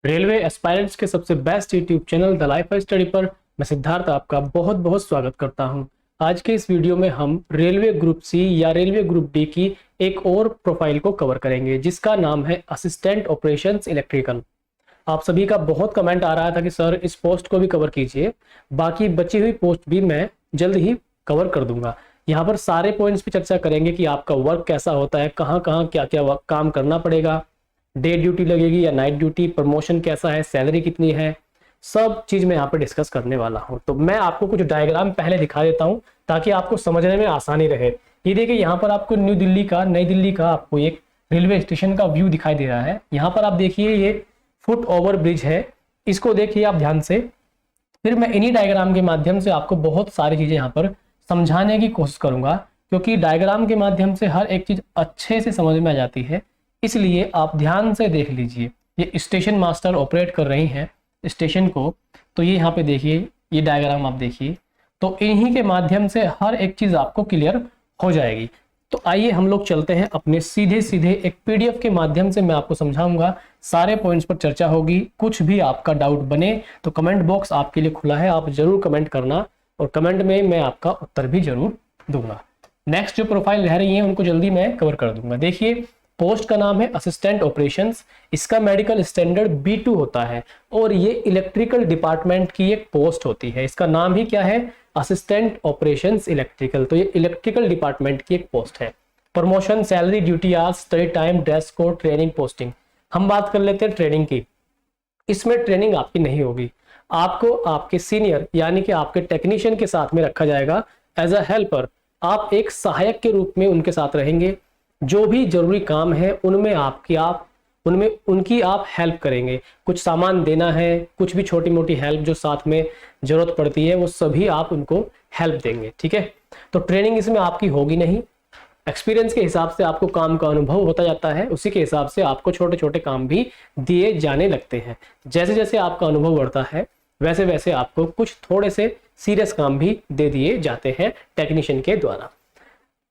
Railway aspirants के सबसे best YouTube channel the life study पर मैं सिद्धार्थ आपका बहुत बहुत स्वागत करता हूं। आज के इस वीडियो में हम रेलवे ग्रुप सी या रेलवे ग्रुप डी की एक और प्रोफाइल को कवर करेंगे जिसका नाम है असिस्टेंट ऑपरेशंस इलेक्ट्रिकल। आप सभी का बहुत कमेंट आ रहा था कि सर इस पोस्ट को भी कवर कीजिए, बाकी बची हुई पोस्ट भी मैं जल्द ही कवर कर दूंगा। यहाँ पर सारे पॉइंट्स पे चर्चा करेंगे कि आपका वर्क कैसा होता है, कहाँ कहाँ क्या क्या काम करना पड़ेगा, डे ड्यूटी लगेगी या नाइट ड्यूटी, प्रमोशन कैसा है, सैलरी कितनी है, सब चीज मैं यहाँ पे डिस्कस करने वाला हूँ। तो मैं आपको कुछ डायग्राम पहले दिखा देता हूँ ताकि आपको समझने में आसानी रहे। ये देखिए यहाँ पर आपको नई दिल्ली का आपको एक रेलवे स्टेशन का व्यू दिखाई दे रहा है। यहाँ पर आप देखिए ये फुट ओवर ब्रिज है, इसको देखिए आप ध्यान से। फिर मैं इन्हीं डायग्राम के माध्यम से आपको बहुत सारी चीजें यहाँ पर समझाने की कोशिश करूंगा, क्योंकि डायग्राम के माध्यम से हर एक चीज अच्छे से समझ में आ जाती है। इसलिए आप ध्यान से देख लीजिए। ये स्टेशन मास्टर ऑपरेट कर रही हैं स्टेशन को, तो ये यहाँ पे देखिए, ये डायग्राम आप देखिए, तो इन्हीं के माध्यम से हर एक चीज आपको क्लियर हो जाएगी। तो आइए हम लोग चलते हैं अपने सीधे एक पीडीएफ के माध्यम से मैं आपको समझाऊंगा, सारे पॉइंट्स पर चर्चा होगी। कुछ भी आपका डाउट बने तो कमेंट बॉक्स आपके लिए खुला है, आप जरूर कमेंट करना और कमेंट में मैं आपका उत्तर भी जरूर दूंगा। नेक्स्ट जो प्रोफाइल रह रही है उनको जल्दी मैं कवर कर दूंगा। देखिए पोस्ट का नाम है असिस्टेंट ऑपरेशंस, इसका मेडिकल स्टैंडर्ड B2 होता है और ये इलेक्ट्रिकल डिपार्टमेंट की एक पोस्ट होती है। इसका नाम ही क्या है, असिस्टेंट ऑपरेशंस इलेक्ट्रिकल। तो ये इलेक्ट्रिकल डिपार्टमेंट की एक पोस्ट है। Promotion, salary, duty hours, study time, dress code, training, posting. हम बात कर लेते हैं ट्रेनिंग की। इसमें ट्रेनिंग आपकी नहीं होगी, आपको आपके सीनियर यानी कि आपके टेक्नीशियन के साथ में रखा जाएगा एज अ हेल्पर। आप एक सहायक के रूप में उनके साथ रहेंगे, जो भी जरूरी काम है उनमें उनकी आप हेल्प करेंगे। कुछ सामान देना है, कुछ भी छोटी मोटी हेल्प जो साथ में जरूरत पड़ती है वो सभी आप उनको हेल्प देंगे। ठीक है, तो ट्रेनिंग इसमें आपकी होगी नहीं। एक्सपीरियंस के हिसाब से आपको काम का अनुभव होता जाता है, उसी के हिसाब से आपको छोटे छोटे काम भी दिए जाने लगते हैं। जैसे जैसे आपका अनुभव बढ़ता है वैसे वैसे आपको कुछ थोड़े से सीरियस काम भी दे दिए जाते हैं टेक्नीशियन के द्वारा।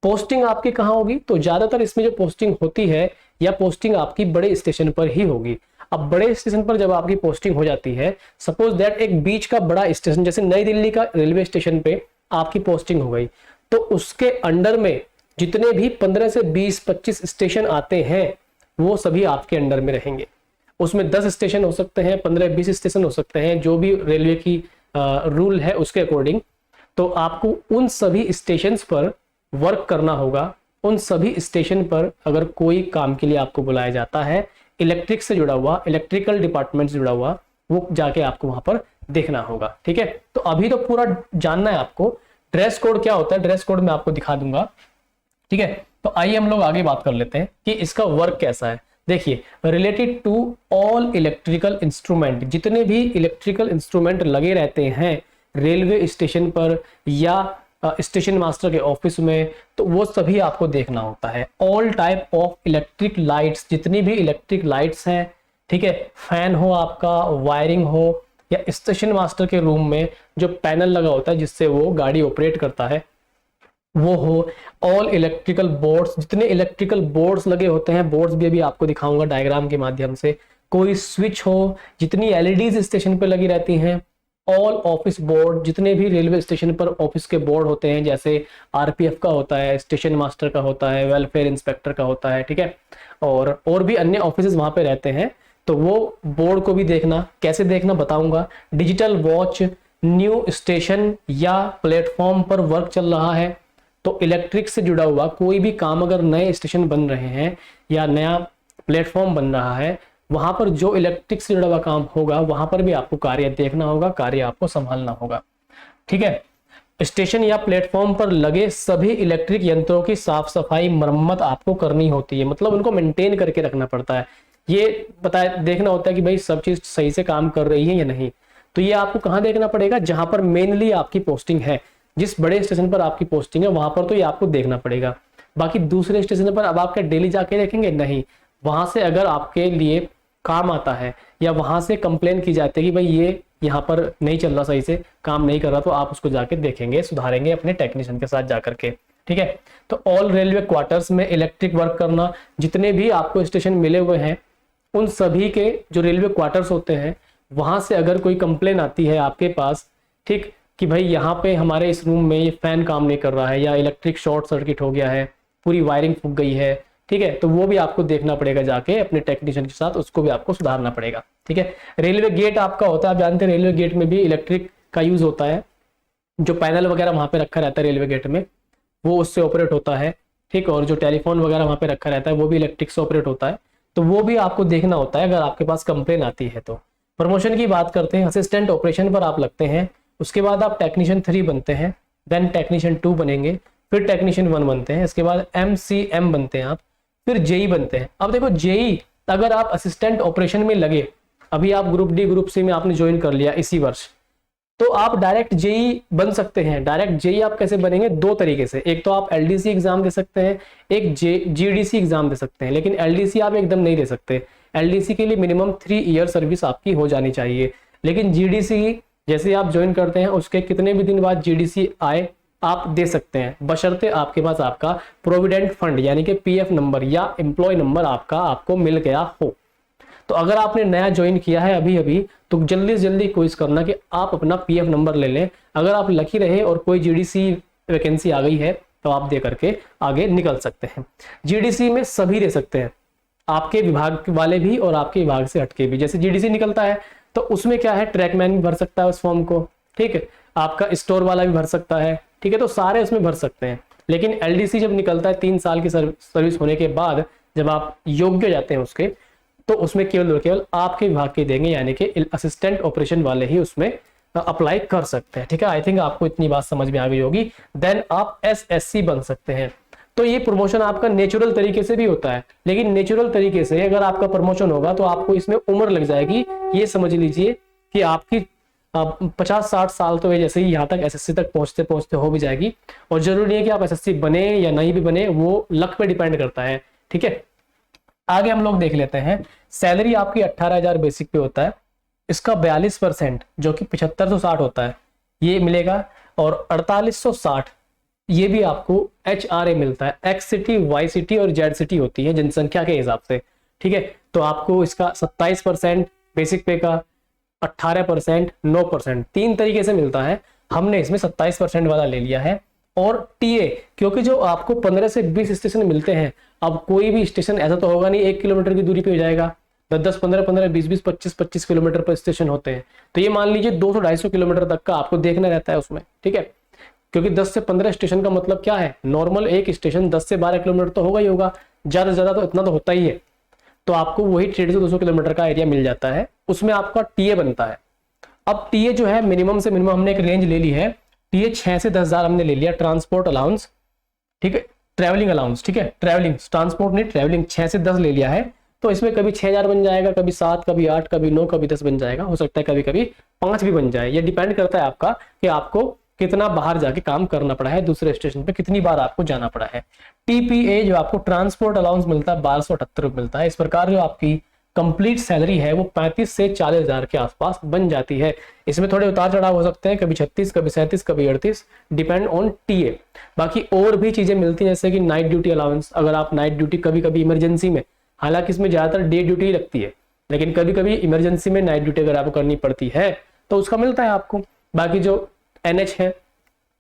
पोस्टिंग आपकी कहाँ होगी, तो ज्यादातर इसमें जो पोस्टिंग होती है या पोस्टिंग आपकी बड़े स्टेशन पर ही होगी। अब बड़े स्टेशन पर जब आपकी पोस्टिंग हो जाती है, सपोज दैट एक बीच का बड़ा स्टेशन जैसे नई दिल्ली का रेलवे स्टेशन पे आपकी पोस्टिंग हो गई, तो उसके अंडर में जितने भी 15 से 20-25 स्टेशन आते हैं वो सभी आपके अंडर में रहेंगे। उसमें 10 स्टेशन हो सकते हैं, 15-20 स्टेशन हो सकते हैं, जो भी रेलवे की रूल है उसके अकॉर्डिंग। तो आपको उन सभी स्टेशन पर वर्क करना होगा। उन सभी स्टेशन पर अगर कोई काम के लिए आपको बुलाया जाता है, इलेक्ट्रिक से जुड़ा हुआ, इलेक्ट्रिकल डिपार्टमेंट से जुड़ा हुआ, वो जाके आपको वहां पर देखना होगा। ठीक है, तो अभी तो पूरा जानना है आपको। ड्रेस कोड क्या होता है, ड्रेस कोड मैं आपको दिखा दूंगा। ठीक है, तो आइए हम लोग आगे बात कर लेते हैं कि इसका वर्क कैसा है। देखिए, related to all electrical instrument, जितने भी इलेक्ट्रिकल इंस्ट्रूमेंट लगे रहते हैं रेलवे स्टेशन पर या स्टेशन मास्टर के ऑफिस में, तो वो सभी आपको देखना होता है। All type of electric lights, जितनी भी इलेक्ट्रिक लाइट्स हैं, ठीक है, फैन हो आपका, वायरिंग हो, या स्टेशन मास्टर के रूम में जो पैनल लगा होता है जिससे वो गाड़ी ऑपरेट करता है वो हो। ऑल इलेक्ट्रिकल बोर्ड्स, जितने इलेक्ट्रिकल बोर्ड्स लगे होते हैं, बोर्ड्स भी अभी आपको दिखाऊंगा डायग्राम के माध्यम से। कोई स्विच हो, जितनी एलईडीज स्टेशन पे लगी रहती हैं। ऑल ऑफिस बोर्ड, जितने भी रेलवे स्टेशन पर ऑफिस के बोर्ड होते हैं, जैसे आरपीएफ का होता है, स्टेशन मास्टर का होता है, वेलफेयर इंस्पेक्टर का होता है। ठीक है, और भी अन्य ऑफिस वहां पे रहते हैं, तो वो बोर्ड को भी देखना। कैसे देखना बताऊंगा। डिजिटल वॉच, न्यू स्टेशन या प्लेटफॉर्म पर वर्क चल रहा है, तो इलेक्ट्रिक से जुड़ा हुआ कोई भी काम, अगर नए स्टेशन बन रहे हैं या नया प्लेटफॉर्म बन रहा है, वहां पर जो इलेक्ट्रिक से जुड़ा हुआ काम होगा वहां पर भी आपको कार्य देखना होगा, कार्य आपको संभालना होगा। ठीक है, स्टेशन या प्लेटफॉर्म पर लगे सभी इलेक्ट्रिक यंत्रों की साफ सफाई, मरम्मत आपको करनी होती है, मतलब उनको मेंटेन करके रखना पड़ता है। ये देखना होता है कि भाई सब चीज सही से काम कर रही है या नहीं। तो ये आपको कहाँ देखना पड़ेगा, जहां पर मेनली आपकी पोस्टिंग है, जिस बड़े स्टेशन पर आपकी पोस्टिंग है वहां पर तो ये आपको देखना पड़ेगा। बाकी दूसरे स्टेशन पर अब आप क्या डेली जाके देखेंगे, नहीं। वहां से अगर आपके लिए काम आता है या वहां से कंप्लेन की जाती है कि भाई ये यहाँ पर नहीं चल रहा, सही से काम नहीं कर रहा, तो आप उसको जाके देखेंगे, सुधारेंगे अपने टेक्नीशियन के साथ जाकर के। ठीक है, तो ऑल रेलवे क्वार्टर्स में इलेक्ट्रिक वर्क करना, जितने भी आपको स्टेशन मिले हुए हैं उन सभी के जो रेलवे क्वार्टर्स होते हैं वहां से अगर कोई कंप्लेन आती है आपके पास, ठीक, कि भाई यहाँ पे हमारे इस रूम में ये फैन काम नहीं कर रहा है या इलेक्ट्रिक शॉर्ट सर्किट हो गया है, पूरी वायरिंग फूक गई है, ठीक है, तो वो भी आपको देखना पड़ेगा जाके अपने टेक्नीशियन के साथ, उसको भी आपको सुधारना पड़ेगा। ठीक है, रेलवे गेट आपका होता है, आप जानते हैं रेलवे गेट में भी इलेक्ट्रिक का यूज होता है, जो पैनल वगैरह वहां पे रखा रहता है रेलवे गेट में वो उससे ऑपरेट होता है। ठीक, और जो टेलीफोन वगैरह वहां पे रखा रहता है वो भी इलेक्ट्रिक से ऑपरेट होता है, तो वो भी आपको देखना होता है अगर आपके पास कंप्लेन आती है तो। प्रमोशन की बात करते हैं, असिस्टेंट ऑपरेशन पर आप लगते हैं, उसके बाद आप टेक्नीशियन 3 बनते हैं, देन टेक्नीशियन 2 बनेंगे, फिर टेक्नीशियन 1 बनते हैं, इसके बाद MCM बनते हैं आप, फिर जेई बनते हैं। अब देखो जेई अगर आप असिस्टेंट ऑपरेशन में लगे, अभी आप ग्रुप डी ग्रुप सी में आपने ज्वाइन कर लिया इसी वर्ष, तो आप डायरेक्ट जेई बन सकते हैं। डायरेक्ट जेई आप कैसे बनेंगे, 2 तरीके से, एक तो आप एलडीसी एग्जाम दे सकते हैं, एक जीडीसी एग्जाम दे सकते हैं, लेकिन एलडीसी आप एकदम नहीं दे सकते। एलडीसी के लिए मिनिमम 3 ईयर सर्विस आपकी हो जानी चाहिए, लेकिन जीडीसी जैसे आप ज्वाइन करते हैं उसके कितने भी दिन बाद जीडीसी आए आप दे सकते हैं, बशर्ते आपके पास आपका प्रोविडेंट फंड यानी कि पीएफ नंबर या एम्प्लॉय नंबर आपको मिल गया हो। तो अगर आपने नया ज्वाइन किया है अभी अभी, तो जल्दी से जल्दी कोशिश करना कि आप अपना पीएफ नंबर ले लें। अगर आप लकी रहे और कोई जीडीसी वैकेंसी आ गई है तो आप दे करके आगे निकल सकते हैं। जीडीसी में सभी दे सकते हैं, आपके विभाग वाले भी और आपके विभाग से हटके भी। जैसे जीडीसी निकलता है तो उसमें क्या है, ट्रैकमैन भी भर सकता है उस फॉर्म को, ठीक है, आपका स्टोर वाला भी भर सकता है, ठीक है, तो सारे उसमें भर सकते हैं। लेकिन एलडीसी जब निकलता है 3 साल की सर्विस होने के बाद, जब आप योग्य हो जाते हैं उसके, तो उसमें केवल और केवल आपके विभाग के देंगे, यानी कि असिस्टेंट ऑपरेशन वाले ही उसमें अप्लाई कर सकते हैं। ठीक है, आई थिंक आपको इतनी बात समझ में आ गई होगी। देन आप एसएससी बन सकते हैं। तो ये प्रमोशन आपका नेचुरल तरीके से भी होता है, लेकिन नेचुरल तरीके से अगर आपका प्रमोशन होगा तो आपको इसमें उम्र लग जाएगी। ये समझ लीजिए कि आपकी 50-60 साल तो जैसे ही यहाँ तक एसएससी तक पहुंचते पहुंचते हो भी जाएगी। और जरूरी नहीं है कि आप एसएससी बने या नहीं भी बने, वो लक पे डिपेंड करता है। ठीक है, आगे हम लोग देख लेते हैं। सैलरी आपकी 18,000 बेसिक पे होता है, इसका 42% जो कि 7560 होता है ये मिलेगा, और 4860 ये भी आपको HRA मिलता है। एक्स सिटी, वाई सिटी और जेड सिटी होती है जनसंख्या के हिसाब से। ठीक है, तो आपको इसका 27% बेसिक पे का, 18%, 9%, 3 तरीके से मिलता है। हमने इसमें 27% वाला ले लिया है। और टीए, क्योंकि जो आपको 15 से 20 स्टेशन मिलते हैं, अब कोई भी स्टेशन ऐसा तो होगा नहीं 1 किलोमीटर की दूरी पे हो जाएगा, 10-10, 15-15, 20-20, 25-25 किलोमीटर पर स्टेशन होते हैं। तो ये मान लीजिए 200-250 किलोमीटर तक का आपको देखना रहता है उसमें। ठीक है, क्योंकि 10 से 15 स्टेशन का मतलब क्या है, नॉर्मल एक स्टेशन 10 से 12 किलोमीटर तो होगा ही होगा, ज्यादा से ज्यादा तो इतना तो होता ही है। तो आपको वही 150 से 200 किलोमीटर का एरिया मिल जाता है, उसमें आपका टीए बनता है। अब टीए जो है मिनिमम से मिनिमम हमने एक रेंज ले ली है, टीए 6 से 10,000 हमने ले लिया। ट्रांसपोर्ट अलाउंस, ठीक है, ट्रैवलिंग अलाउंस, ठीक है, ट्रैवलिंग, ट्रांसपोर्ट नहीं ट्रैवलिंग, 6 से 10 ले लिया है। तो इसमें कभी 6,000 बन जाएगा, कभी 7, कभी 8, कभी 9, कभी 10 बन जाएगा, हो सकता है कभी कभी 5 भी बन जाए। ये डिपेंड करता है आपका कि आपको कितना बाहर जाके काम करना पड़ा है, दूसरे स्टेशन पे कितनी बार आपको जाना पड़ा है। टीपीए जो आपको ट्रांसपोर्ट अलाउंस मिलता है 1278 रुपये मिलता है। इस प्रकार जो आपकी कंप्लीट सैलरी है वो 35 से 40,000 के आसपास बन जाती है। इसमें थोड़े उतार चढ़ाव हो सकते हैं, कभी 36, कभी 37, कभी 38, डिपेंड ऑन टीए। बाकी और भी चीजें मिलती हैं, जैसे कि नाइट ड्यूटी अलाउंस, अगर आप नाइट ड्यूटी कभी कभी इमरजेंसी में, हालांकि इसमें ज्यादातर डे ड्यूटी लगती है, लेकिन कभी कभी इमरजेंसी में नाइट ड्यूटी अगर आपको करनी पड़ती है तो उसका मिलता है आपको। बाकी जो NH है,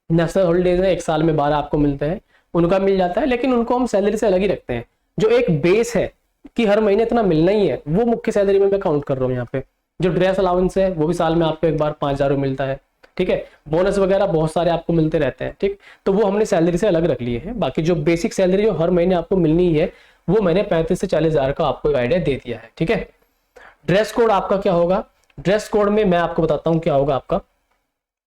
नेशनल हॉलीडेज है, 1 साल में 12 आपको मिलते हैं, उनका मिल जाता है, लेकिन उनको हम सैलरी से अलग ही रखते हैं। जो एक बेस है कि हर महीने इतना मिलना ही है, वो मुख्य सैलरी में मैं काउंट कर रहा हूँ यहाँ पे। जो ड्रेस अलाउंस है वो भी साल में आपको एक बार 5,000 मिलता है। ठीक है, बोनस वगैरह बहुत सारे आपको मिलते रहते हैं। ठीक, तो वो हमने सैलरी से अलग रख लिए हैं। बाकी जो बेसिक सैलरी जो हर महीने आपको मिलनी है वो मैंने 35 से 40,000 का आपको एक आइडिया दे दिया है। ठीक है, ड्रेस कोड आपका क्या होगा, ड्रेस कोड में मैं आपको बताता हूँ क्या होगा। आपका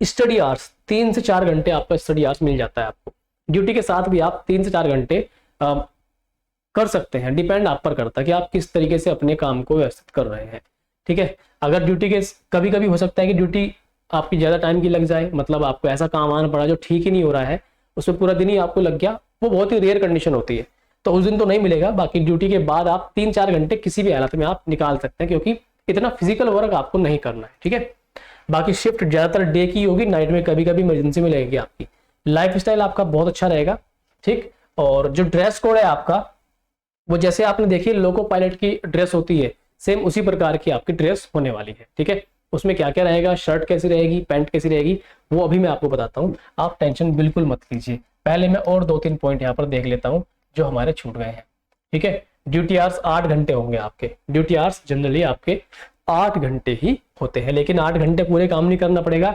स्टडी आवर्स 3 से 4 घंटे आपका स्टडी आवर्स मिल जाता है आपको। ड्यूटी के साथ भी आप 3 से 4 घंटे कर सकते हैं, डिपेंड आप पर करता है कि आप किस तरीके से अपने काम को व्यवस्थित कर रहे हैं। ठीक है, अगर ड्यूटी के कभी कभी हो सकता है कि ड्यूटी आपकी ज्यादा टाइम की लग जाए, मतलब आपको ऐसा काम आना पड़ा जो ठीक ही नहीं हो रहा है, उसमें पूरा दिन ही आपको लग गया, वो बहुत ही रेयर कंडीशन होती है, तो उस दिन तो नहीं मिलेगा। बाकी ड्यूटी के बाद आप 3-4 घंटे किसी भी हालत में आप निकाल सकते हैं, क्योंकि इतना फिजिकल वर्क आपको नहीं करना है। ठीक है, बाकी शिफ्ट ज्यादातर डे की होगी, नाइट में कभी कभी इमरजेंसी में लगेगी आपकी। लाइफ स्टाइल आपका बहुत अच्छा रहेगा। ठीक, और जो ड्रेस कोड है आपका, वो जैसे आपने देखिए लोको पायलट की ड्रेस होती है, सेम उसी प्रकार की आपकी ड्रेस होने वाली है। ठीक है, उसमें क्या क्या रहेगा, शर्ट कैसी रहेगी, पैंट कैसी रहेगी, वो अभी मैं आपको बताता हूँ। आप टेंशन बिल्कुल मत लीजिए। पहले मैं और 2-3 पॉइंट यहाँ पर देख लेता हूँ जो हमारे छूट गए हैं। ठीक है, ड्यूटी आवर्स 8 घंटे होंगे आपके। ड्यूटी आवर्स जनरली आपके 8 घंटे ही होते हैं, लेकिन 8 घंटे पूरे काम नहीं करना पड़ेगा।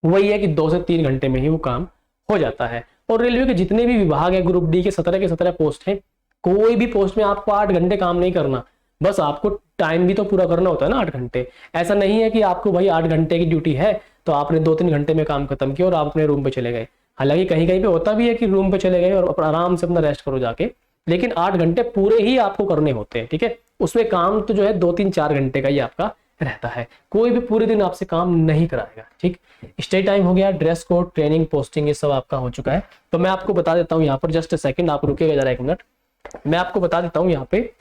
वही है कि 2 से 3 घंटे में ही वो काम हो जाता है। और रेलवे के जितने भी विभाग है, ग्रुप डी के 17 के 17 पोस्ट हैं, कोई भी पोस्ट में आपको 8 घंटे काम नहीं करना, बस आपको टाइम भी तो पूरा करना होता है ना 8 घंटे। ऐसा नहीं है कि आपको भाई 8 घंटे की ड्यूटी है तो आपने 2-3 घंटे में काम खत्म किया और आप अपने रूम पे चले गए। हालांकि कहीं कहीं पे होता भी है कि रूम पे चले गए और आराम से अपना रेस्ट करो जाके, लेकिन 8 घंटे पूरे ही आपको करने होते हैं। ठीक है, उसमें काम तो जो है 2-3-4 घंटे का ही आपका रहता है, कोई भी पूरे दिन आपसे काम नहीं कराएगा। ठीक, स्टे टाइम हो गया, ड्रेस कोड, ट्रेनिंग, पोस्टिंग, ये सब आपका हो चुका है। तो मैं आपको बता देता हूँ यहाँ पर, जस्ट सेकंड आप रुकेगा जरा 1 मिनट, मैं आपको बता देता हूँ यहाँ पे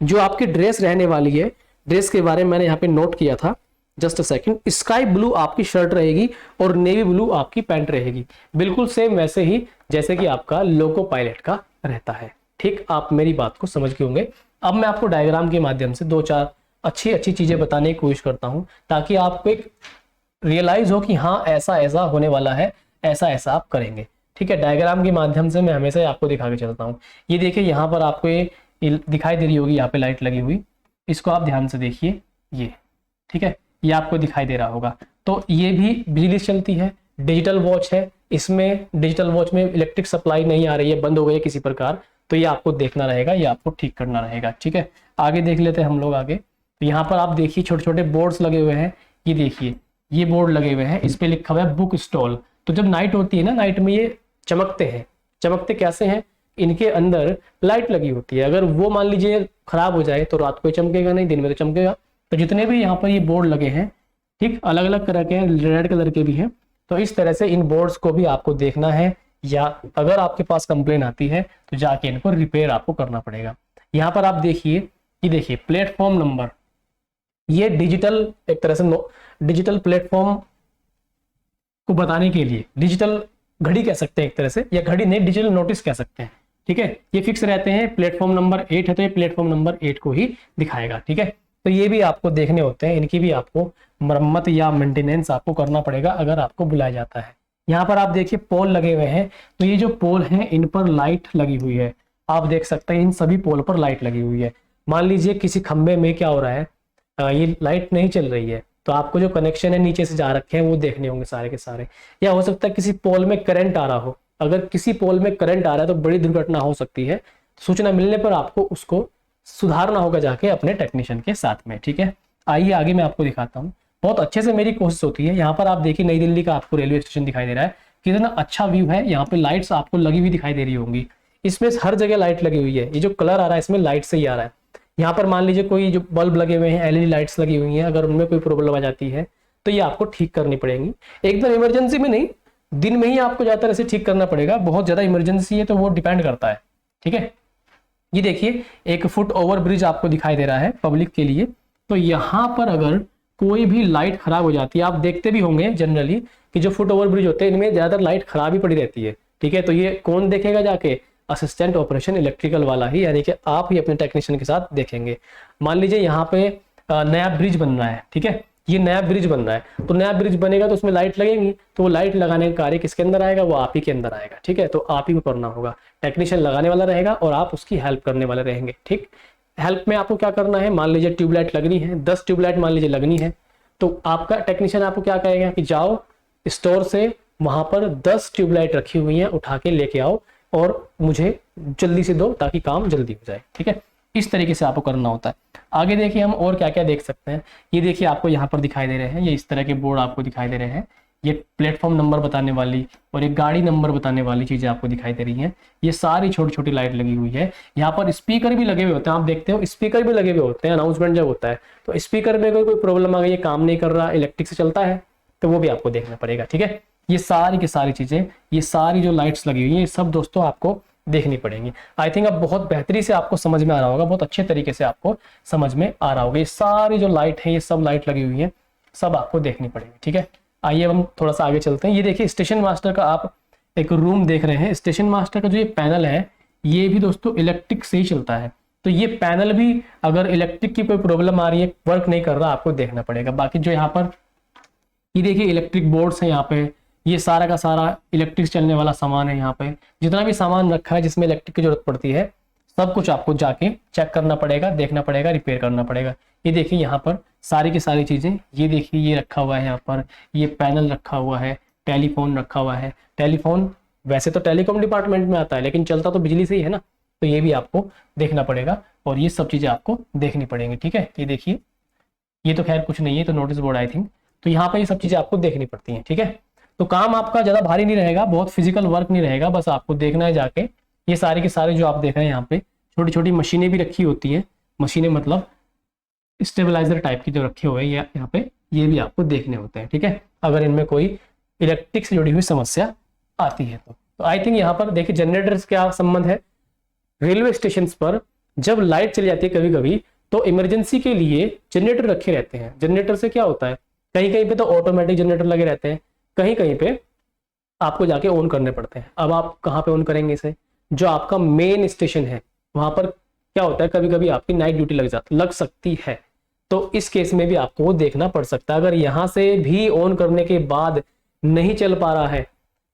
जो आपकी ड्रेस रहने वाली है। ड्रेस के बारे में मैंने यहाँ पे नोट किया था, जस्ट सेकंड। स्काई ब्लू आपकी शर्ट रहेगी और नेवी ब्लू आपकी पैंट रहेगी, बिल्कुल सेम वैसे ही जैसे कि आपका लोको पायलट का रहता है। ठीक, आप मेरी बात को समझ गए होंगे। अब मैं आपको डायग्राम के माध्यम से 2-4 अच्छी अच्छी चीजें बताने की कोशिश करता हूं ताकि आपको एक रियलाइज हो कि हाँ ऐसा ऐसा होने वाला है, ऐसा ऐसा आप करेंगे। ठीक है, डायग्राम के माध्यम से मैं हमेशा आपको दिखा के चलता हूँ। ये देखिए यहाँ पर आपको ये दिखाई दे रही होगी, यहाँ पे लाइट लगी हुई, इसको आप ध्यान से देखिए ये। ठीक है, ये आपको दिखाई दे रहा होगा। तो ये भी बिजली से चलती है, डिजिटल वॉच है, इसमें डिजिटल वॉच में इलेक्ट्रिक सप्लाई नहीं आ रही है, बंद हो गई है किसी प्रकार, तो ये आपको देखना रहेगा, ये आपको ठीक करना रहेगा। ठीक है, आगे देख लेते हैं हम लोग आगे। तो यहाँ पर आप देखिए छोटे छोटे बोर्ड्स लगे हुए हैं, ये देखिए ये बोर्ड लगे हुए हैं, इस पे लिखा हुआ है बुक स्टॉल। तो जब नाइट होती है ना, नाइट में ये चमकते हैं। चमकते कैसे हैं, इनके अंदर लाइट लगी होती है, अगर वो मान लीजिए खराब हो जाए तो रात को चमकेगा नहीं, दिन में तो चमकेगा। तो जितने भी यहाँ पर ये बोर्ड लगे हैं, ठीक, अलग अलग तरह के हैं, रेड कलर के भी हैं। तो इस तरह से इन बोर्ड्स को भी आपको देखना है, या अगर आपके पास कंप्लेन आती है तो जाके इनको रिपेयर आपको करना पड़ेगा। यहाँ पर आप देखिए, ये देखिए प्लेटफॉर्म नंबर, ये डिजिटल एक तरह से डिजिटल प्लेटफॉर्म को बताने के लिए डिजिटल घड़ी कह सकते हैं एक तरह से, या घड़ी नहीं डिजिटल नोटिस कह सकते हैं। ठीक है, ये फिक्स रहते हैं। प्लेटफॉर्म नंबर 8 है तो ये प्लेटफॉर्म नंबर 8 को ही दिखाएगा। ठीक है, तो ये भी आपको देखने होते हैं, इनकी भी आपको मरम्मत या मेंटेनेंस आपको करना पड़ेगा अगर आपको बुलाया जाता है। यहाँ पर आप देखिए पोल लगे हुए हैं, तो ये जो पोल हैं इन पर लाइट लगी हुई है, आप देख सकते हैं इन सभी पोल पर लाइट लगी हुई है। मान लीजिए किसी खंबे में क्या हो रहा है, ये लाइट नहीं चल रही है, तो आपको जो कनेक्शन है नीचे से जा रखे हैं वो देखने होंगे सारे के सारे। या हो सकता है किसी पोल में करंट आ रहा हो, अगर किसी पोल में करंट आ रहा है तो बड़ी दुर्घटना हो सकती है। सूचना मिलने पर आपको उसको सुधारना होगा जाके अपने टेक्नीशियन के साथ में। ठीक है, आइए आगे मैं आपको दिखाता हूँ। बहुत अच्छे से मेरी कोशिश होती है। यहाँ पर आप देखिए नई दिल्ली का आपको रेलवे स्टेशन दिखाई दे रहा है, कितना अच्छा व्यू है। यहाँ पे लाइट्स आपको लगी हुई दिखाई दे रही होंगी, इसमें हर जगह लाइट लगी हुई है। ये जो कलर आ रहा है इसमें लाइट से ही आ रहा है। यहाँ पर मान लीजिए कोई जो बल्ब लगे हुए हैं, एलईडी लाइट्स लगी हुई हैं, अगर उनमें कोई प्रॉब्लम आ जाती है तो ये आपको ठीक करनी पड़ेगी। एकदम इमरजेंसी में नहीं, दिन में ही आपको ज्यादातर ऐसे ठीक करना पड़ेगा। बहुत ज्यादा इमरजेंसी है तो वो डिपेंड करता है। ठीक है, ये देखिए एक फुट ओवर ब्रिज आपको दिखाई दे रहा है पब्लिक के लिए। तो यहाँ पर अगर कोई भी लाइट खराब हो जाती है, आप देखते भी होंगे जनरली कि जो फुट ओवर ब्रिज होते हैं इनमें ज्यादातर लाइट खराब ही पड़ी रहती है। ठीक है, तो ये कौन देखेगा जाके, असिस्टेंट ऑपरेशन इलेक्ट्रिकल वाला ही, यानी कि आप ही अपने टेक्नीशियन के साथ देखेंगे। मान लीजिए यहाँ पे नया ब्रिज बन रहा है, ठीक है, ये नया ब्रिज बन रहा है, तो नया ब्रिज बनेगा तो उसमें लाइट लगेंगी, तो वो लाइट लगाने का कार्य किसके अंदर आएगा, वो आप ही के अंदर आएगा। ठीक है, तो आप ही को करना होगा। टेक्नीशियन लगाने वाला रहेगा और आप उसकी हेल्प करने वाले रहेंगे। ठीक, हेल्प में आपको क्या करना है, मान लीजिए ट्यूबलाइट लगनी है, 10 ट्यूबलाइट मान लीजिए लगनी है, तो आपका टेक्नीशियन आपको क्या कहेगा कि जाओ स्टोर से वहां पर 10 ट्यूबलाइट रखी हुई हैं, उठा के लेके आओ और मुझे जल्दी से दो ताकि काम जल्दी हो जाए। ठीक है, इस तरीके से आपको करना होता है। आगे देखिए हम और क्या क्या देख सकते हैं। ये देखिए आपको यहाँ पर दिखाई दे रहे हैं, ये इस तरह के बोर्ड आपको दिखाई दे रहे हैं। ये प्लेटफॉर्म नंबर बताने वाली और एक गाड़ी नंबर बताने वाली चीजें आपको दिखाई दे रही हैं। ये सारी छोटी छोटी लाइट लगी हुई है। यहाँ पर स्पीकर भी लगे हुए होते हैं, आप देखते हो स्पीकर भी लगे हुए होते हैं। अनाउंसमेंट जब होता है तो स्पीकर में अगर कोई प्रॉब्लम आ गई, काम नहीं कर रहा, इलेक्ट्रिक से चलता है, तो वो भी आपको देखना पड़ेगा। ठीक है, ये सारी की सारी चीजें, ये सारी जो लाइट्स लगी हुई है, ये सब दोस्तों आपको देखनी पड़ेंगी। आई थिंक अब बहुत बेहतरी से आपको समझ में आ रहा होगा, बहुत अच्छे तरीके से आपको समझ में आ रहा होगा। ये सारी जो लाइट है, ये सब लाइट लगी हुई है, सब आपको देखनी पड़ेगी। ठीक है, आइए हम थोड़ा सा आगे चलते हैं। ये देखिए स्टेशन मास्टर का आप एक रूम देख रहे हैं। स्टेशन मास्टर का जो ये पैनल है, ये भी दोस्तों इलेक्ट्रिक से ही चलता है। तो ये पैनल भी अगर इलेक्ट्रिक की कोई प्रॉब्लम आ रही है, वर्क नहीं कर रहा, आपको देखना पड़ेगा। बाकी जो यहाँ पर ये देखिए इलेक्ट्रिक बोर्ड्स हैं यहाँ पे, ये सारा का सारा इलेक्ट्रिक चलने वाला सामान है। यहाँ पे जितना भी सामान रखा है जिसमें इलेक्ट्रिक की जरूरत पड़ती है, सब कुछ आपको जाके चेक करना पड़ेगा, देखना पड़ेगा, रिपेयर करना पड़ेगा। ये देखिए यहाँ पर सारी की सारी चीजें, ये देखिए ये रखा हुआ है यहाँ पर, ये पैनल रखा हुआ है, टेलीफोन रखा हुआ है। टेलीफोन वैसे तो टेलीकॉम डिपार्टमेंट में आता है, लेकिन चलता तो बिजली से ही है ना, तो ये भी आपको देखना पड़ेगा और ये सब चीजें आपको देखनी पड़ेंगी। ठीक है, ये देखिए, ये तो खैर कुछ नहीं है, तो नोटिस बोर्ड आई थिंक, तो यहाँ पर ये सब चीजें आपको देखनी पड़ती हैं। ठीक है, तो काम आपका ज्यादा भारी नहीं रहेगा, बहुत फिजिकल वर्क नहीं रहेगा, बस आपको देखना है जाके। ये सारे के सारे जो आप देख रहे हैं यहाँ पे छोटी छोटी मशीनें भी रखी होती हैं, मशीनें मतलब स्टेबलाइजर टाइप की जो रखे हुए हैं यहाँ पे, ये भी आपको देखने होते हैं। ठीक है, अगर इनमें कोई इलेक्ट्रिक से जुड़ी हुई समस्या आती है तो आई थिंक यहाँ पर देखिए जनरेटर से क्या संबंध है। रेलवे स्टेशन पर जब लाइट चली जाती है कभी कभी, तो इमरजेंसी के लिए जनरेटर रखे रहते हैं। जनरेटर से क्या होता है, कहीं कहीं पे तो ऑटोमेटिक जनरेटर लगे रहते हैं, कहीं कहीं पे आपको जाके ऑन करने पड़ते हैं। अब आप कहाँ पे ऑन करेंगे इसे, जो आपका मेन स्टेशन है वहां पर क्या होता है, कभी कभी आपकी नाइट ड्यूटी लग सकती है, तो इस केस में भी आपको वो देखना पड़ सकता है। अगर यहाँ से भी ऑन करने के बाद नहीं चल पा रहा है,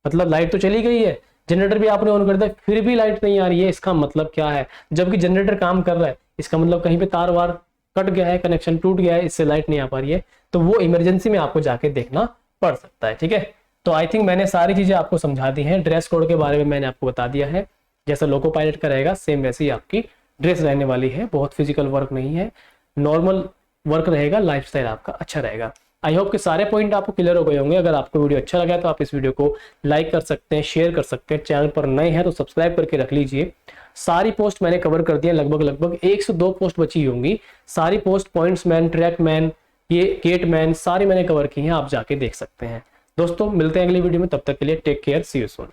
मतलब लाइट तो चली गई है, जनरेटर भी आपने ऑन कर दिया, फिर भी लाइट नहीं आ रही है, इसका मतलब क्या है, जबकि जनरेटर काम कर रहा है, इसका मतलब कहीं पे तार वार कट गया है, कनेक्शन टूट गया है, इससे लाइट नहीं आ पा रही है, तो वो इमरजेंसी में आपको जाके देखना पड़ सकता है। ठीक है, तो आई थिंक मैंने सारी चीजें आपको समझा दी हैं। ड्रेस कोड के बारे में मैंने आपको बता दिया है, जैसा लोको पायलट का रहेगा सेम वैसे ही आपकी ड्रेस रहने वाली है। बहुत फिजिकल वर्क नहीं है, नॉर्मल वर्क रहेगा, लाइफस्टाइल आपका अच्छा रहेगा। आई होप कि सारे पॉइंट आपको क्लियर हो गए होंगे। अगर आपको वीडियो अच्छा लगा तो आप इस वीडियो को लाइक कर सकते हैं, शेयर कर सकते हैं। चैनल पर नए हैं तो सब्सक्राइब करके रख लीजिए। सारी पोस्ट मैंने कवर कर दी है, लगभग 1 से 2 पोस्ट बची होंगी। सारी post points man, track man, ये गेट मैन, सारी मैंने कवर की हैं, आप जाके देख सकते हैं। दोस्तों मिलते हैं अगली वीडियो में, तब तक के लिए take care, see you soon.